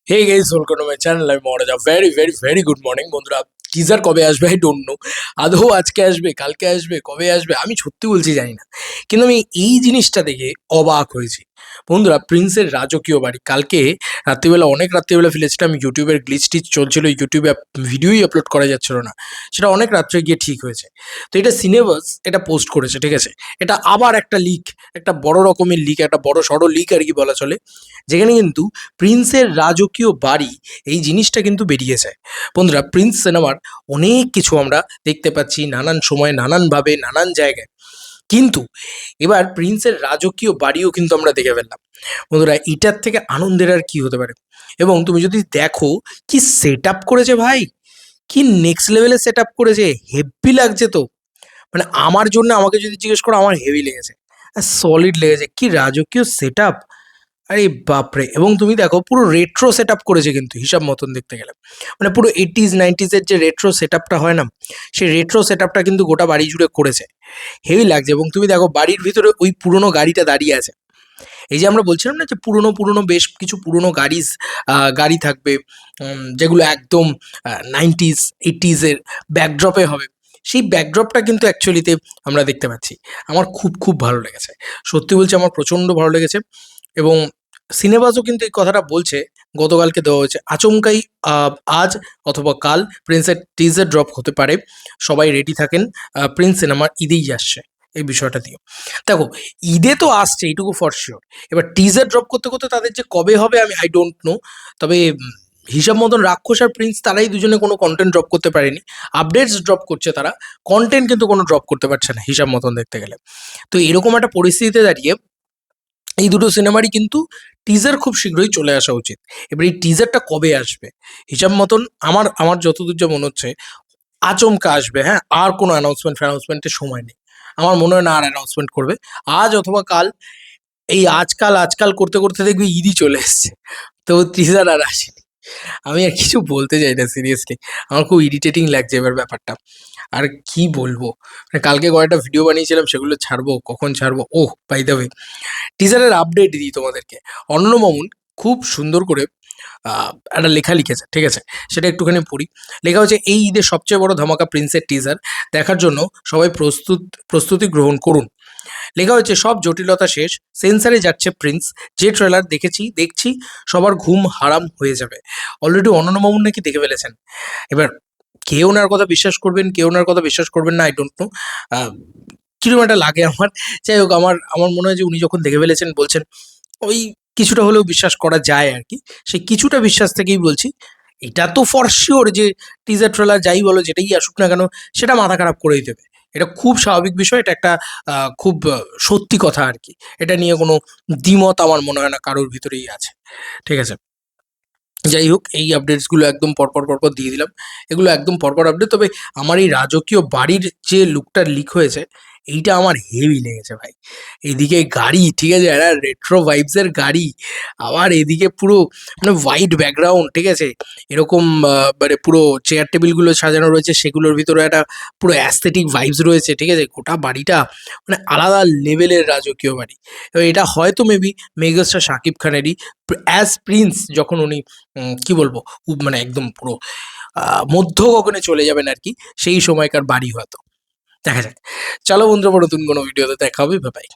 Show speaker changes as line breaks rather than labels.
Hey guys, welcome to my channel. আমি Maharaja. Very very very good morning বন্ধুরা। Teaser কবে আসবে আই ডোন্ট নো। আদৌ আজকে আসবে, কালকে আসবে, কবে আসবে আমি সত্যি বলছি জানি না। কিন্তু আমি এই জিনিসটা দেখে অবাক হয়েছি বন্ধুরা। প্রিন্সের রাজকীয় বাড়ি কালকে রাত্রিবেলা, অনেক রাত্রিবেলা ফেলেছিলাম। ইউটিউবের গ্লিচ টিচ চলছিল, ইউটিউবে ভিডিওই আপলোড করা যাচ্ছিল না। সেটা অনেক রাত্রে গিয়ে ঠিক হয়েছে। তো এটা সিনেবাস এটা পোস্ট করেছে, ঠিক আছে। এটা আবার একটা লিক, একটা বড় রকমের লিক, একটা বড় সড়ো লিক আর কি বলা চলে। যেখানে কিন্তু প্রিন্সের রাজকীয় বাড়ি এই জিনিসটা কিন্তু বেরিয়ে যায় বন্ধুরা। প্রিন্স সিনেমার অনেক কিছু আমরা দেখতে পাচ্ছি, নানান সময়, নানানভাবে, নানান জায়গায়। কিন্তু এবার প্রিন্সের রাজকীয় বাড়িও কিন্তু আমরা দেখে ফেললাম বন্ধুরা। এটার থেকে আনন্দের আর কি হতে পারে। এবং তুমি যদি দেখো কি সেট আপ করেছে ভাই, কি নেক্সট লেভেলে সেট আপ করেছে, হেভি লাগছে তো। মানে আমার জন্য, আমাকে যদি জিজ্ঞেস করো, আমার হেভি লেগেছে, সলিড লেগেছে। কি রাজকীয় সেট আপ, আরে বাপরে! এবং তুমি দেখো পুরো রেট্রো সেটআপ করেছে কিন্তু হিসাব মতন দেখতে গেলে। মানে পুরো 80s 90s এর যে রেট্রো সেটআপটা হয় না? সেই রেট্রো সেটআপটা কিন্তু গোটা বাড়ি জুড়ে করেছে। হেভি লাগছে। এবং তুমি দেখো বাড়ির ভিতরে ওই পুরনো গাড়িটা দাঁড়িয়ে আছে। এই যে আমরা বলছিলাম না যে পুরনো বেশ কিছু পুরনো গাড়ি থাকবে, যেগুলো একদম 90s 80s এর ব্যাকড্রপে হবে। সেই ব্যাকড্রপটা কিন্তু অ্যাকচুয়ালিতে আমরা দেখতে পাচ্ছি। আমার খুব ভালো লেগেছে। সত্যি বলছি, আমার প্রচণ্ড ভালো লেগেছে। এবং সিনেবাসও কিন্তু এই কথাটা বলছে, গতকালকে দেওয়া হয়েছে আচমকাই। আজ অথবা কাল প্রিন্সের টিজার ড্রপ হতে পারে। সবাই রেডি থাকেন। প্রিন্স সিনেমার ঈদেই আসছে এই বিষয়টা দিয়ে। দেখো, ঈদে তো আসছে এইটুকু ফর শিওর। এবার টিজার ড্রপ করতে তাদের যে কবে হবে আমি আই ডোন্ট নো। তবে হিসাব মতন রাক্ষস আর প্রিন্স তারাই দুজনে কোনো কন্টেন্ট ড্রপ করতে পারেনি। আপডেটস ড্রপ করছে তারা, কন্টেন্ট কিন্তু কোনো ড্রপ করতে পারছে না হিসাব মতন দেখতে গেলে। তো এরকম একটা পরিস্থিতিতে দাঁড়িয়ে এই দুটো সিনেমারই কিন্তু টিজার খুব শীঘ্রই চলে আসা উচিত। এবার এই টিজারটা কবে আসবে হিসাব মতন, আমার আমার যতদূর যা মনে হচ্ছে আচমকা আসবে। হ্যাঁ, আর কোনো অ্যানাউন্সমেন্টের সময় নেই। আমার মনে হয় না আর অ্যানাউন্সমেন্ট করবে। আজ অথবা কাল। এই আজকাল করতে দেখবি ঈদই চলে এসছে। তো টিজার আর আসেনি। আমি আর কিছু বলতে চাই না সিরিয়াসলি। আমার খুব ইরিটেটিং লাগছে এবার ব্যাপারটা। আর কি বলবো, মানে কালকে কয়েকটা ভিডিও বানিয়েছিলাম, সেগুলো ছাড়বো, কখন ছাড়বো? ওহ, বাই দ্য ওয়ে, টিজারের আপডেট দিই তোমাদেরকে। অনন্য মামুন খুব সুন্দর করে একটা লেখা লিখেছে, ঠিক আছে। সেটা একটুখানি পড়ি। লেখা হচ্ছে, এই ঈদের সবচেয়ে বড় ধামাকা প্রিন্সের টিজার দেখার জন্য সবাই প্রস্তুতি গ্রহণ করুন। লেখা হচ্ছে, সব জটিলতা শেষ, সেন্সারে যাচ্ছে প্রিন্স। যে ট্রেলার দেখছি সবার ঘুম হারাম হয়ে যাবে। অলরেডি অনন্য মামুন নাকি দেখে ফেলেছেন। এবার কে ওনার কথা বিশ্বাস করবেন, কে ওনার কথা বিশ্বাস করবেন না, আই ডোন্ট নো। কিরকম একটা লাগে আমার। যাই হোক, আমার আমার মনে হয় যে উনি যখন দেখে ফেলেছেন বলছেন, ওই কিছুটা হলেও বিশ্বাস করা যায় আর কি। সেই কিছুটা বিশ্বাস থেকেই বলছি। এটা তো ফর শিওর যে টিজার ট্রেলার যাই বলো, যেটাই আসুক না কেন, সেটা মাথা খারাপ করেই দেবে। এটা খুব স্বাভাবিক বিষয়। এটা একটা খুব সত্যি কথা আর কি। এটা নিয়ে কোনো দ্বিমত আমার মনে হয় না কারোর ভিতরেই আছে, ঠিক আছে। যাই হোক, এই আপডেটসগুলো একদম পরপর দিয়ে দিলাম। এগুলো একদম পরপর আপডেট। তবে আমার এই রাজকীয় বাড়ির যে লুকটা লিক হয়েছে, এইটা আমার হেভি লেগেছে ভাই। এদিকে গাড়ি, ঠিক আছে, একটা রেট্রো ভাইবস এর গাড়ি। আবার এদিকে পুরো মানে হোয়াইট ব্যাকগ্রাউন্ড, ঠিক আছে। এরকম মানে পুরো চেয়ার টেবিলগুলো সাজানো রয়েছে, সেগুলোর ভিতরে একটা পুরো অ্যাস্থেটিক ভাইবস রয়েছে, ঠিক আছে। গোটা বাড়িটা মানে আলাদা লেভেলের রাজকীয় বাড়ি। এবার এটা হয়তো মেবি মেগাস্টার শাকিব খানেরই অ্যাজ প্রিন্স, যখন উনি কি বলবো, মানে একদম পুরো মধ্য গগনে চলে যাবেন আর কি, সেই সময়কার বাড়ি হয়তো। দেখা যাক। চলো বন্ধুরা, নতুন কোনো ভিডিওতে দেখা হবে। Bye bye.